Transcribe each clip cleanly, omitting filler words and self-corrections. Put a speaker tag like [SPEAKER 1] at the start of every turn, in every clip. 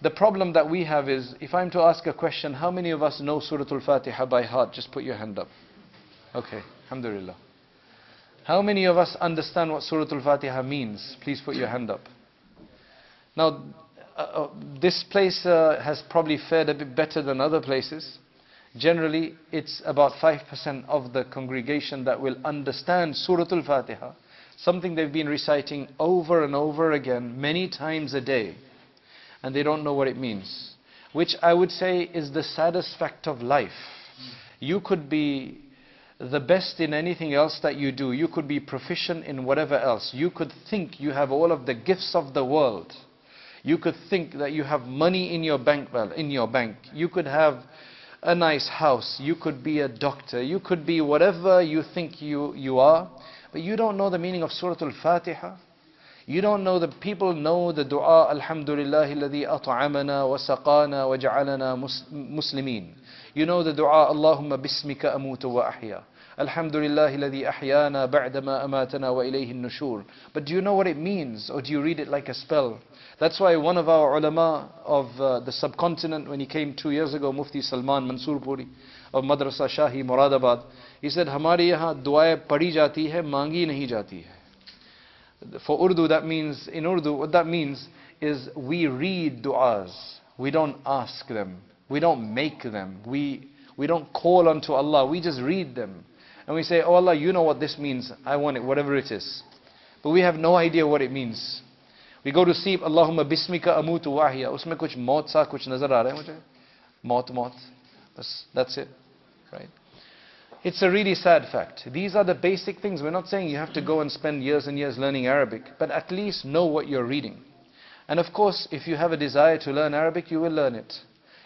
[SPEAKER 1] The problem that we have is, if I'm to ask a question, how many of us know Surah Al-Fatiha by heart? Just put your hand up. Okay, alhamdulillah. How many of us understand what Surah Al-Fatiha means? Please put your hand up. Now, this place has probably fared a bit better than other places. Generally, it's about 5% of the congregation that will understand Surah Al-Fatiha, something they've been reciting over and over again, many times a day, and they don't know what it means. Which I would say is the saddest fact of life. You could be the best in anything else that you do. You could be proficient in whatever else. You could think you have all of the gifts of the world. You could think that you have money in your bank. You could have a nice house. You could be a doctor. You could be whatever you think you are. But you don't know the meaning of Surah Al-Fatiha. You don't know, the people know the dua, Alhamdulillahi alladhi at'amana wa saqana wa ja'alana muslimin. You know the dua, Allahumma bismika amutu wa ahya. Alhamdulillahi alladhi ahyana ba'dama amatana wa ilayhi nushur. But do you know what it means? Or do you read it like a spell? That's why one of our ulama of the subcontinent, when he came 2 years ago, Mufti Salman Mansoor Puri of Madrasa Shahi Moradabad, he said, Hamari yahan duaएं पढ़ी जाती है, मांगी नहीं जाती है. For Urdu, that means, in Urdu, what that means is we read du'as. We don't ask them. We don't make them. We don't call unto Allah. We just read them. And we say, oh Allah, you know what this means. I want it, whatever it is. But we have no idea what it means. We go to sleep, Allahumma bismika amutu wa ahya. Usme kuch maut sa kuch nazar aa raha hai mujhe. Maut. That's it. Right? It's a really sad fact. These are the basic things. We're not saying you have to go and spend years and years learning Arabic, but at least know what you're reading. And of course, if you have a desire to learn Arabic, you will learn it.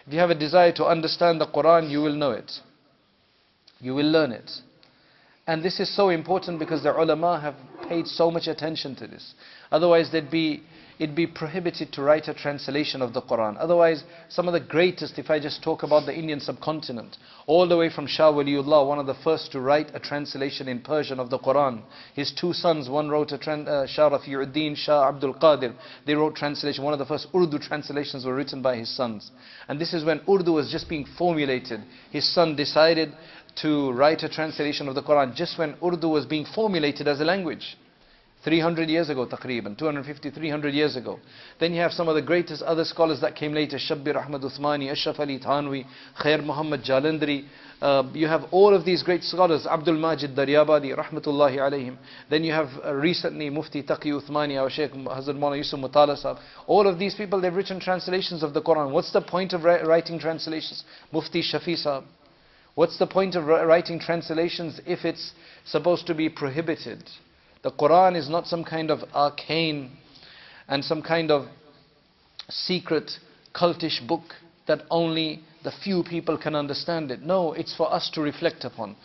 [SPEAKER 1] If you have a desire to understand the Quran, you will know it. You will learn it. And this is so important because the ulama have paid so much attention to this. Otherwise, it'd be prohibited to write a translation of the Quran. Otherwise, some of the greatest, if I just talk about the Indian subcontinent, all the way from Shah Waliullah, one of the first to write a translation in Persian of the Quran. His two sons, one wrote Shah Rafiuddin, Shah Abdul Qadir. They wrote translation. One of the first Urdu translations were written by his sons. And this is when Urdu was just being formulated. His son decided to write a translation of the Quran just when Urdu was being formulated as a language. 300 years ago, taqreeban, 250, 300 years ago. Then you have some of the greatest other scholars that came later, Shabbir Ahmad Uthmani, Ashraf Ali Thanwi, Khair Muhammad Jalandhari. You have all of these great scholars, Abdul Majid Daryabadi, rahmatullahi alayhim. Then you have recently Mufti Taqi Uthmani, our Shaykh Hazrat Maulana Yusuf Mutala Sahab. All of these people, they've written translations of the Quran. What's the point of writing translations? Mufti Shafi Sahab. What's the point of writing translations if it's supposed to be prohibited? The Quran is not some kind of arcane and some kind of secret cultish book that only the few people can understand it. No, it's for us to reflect upon.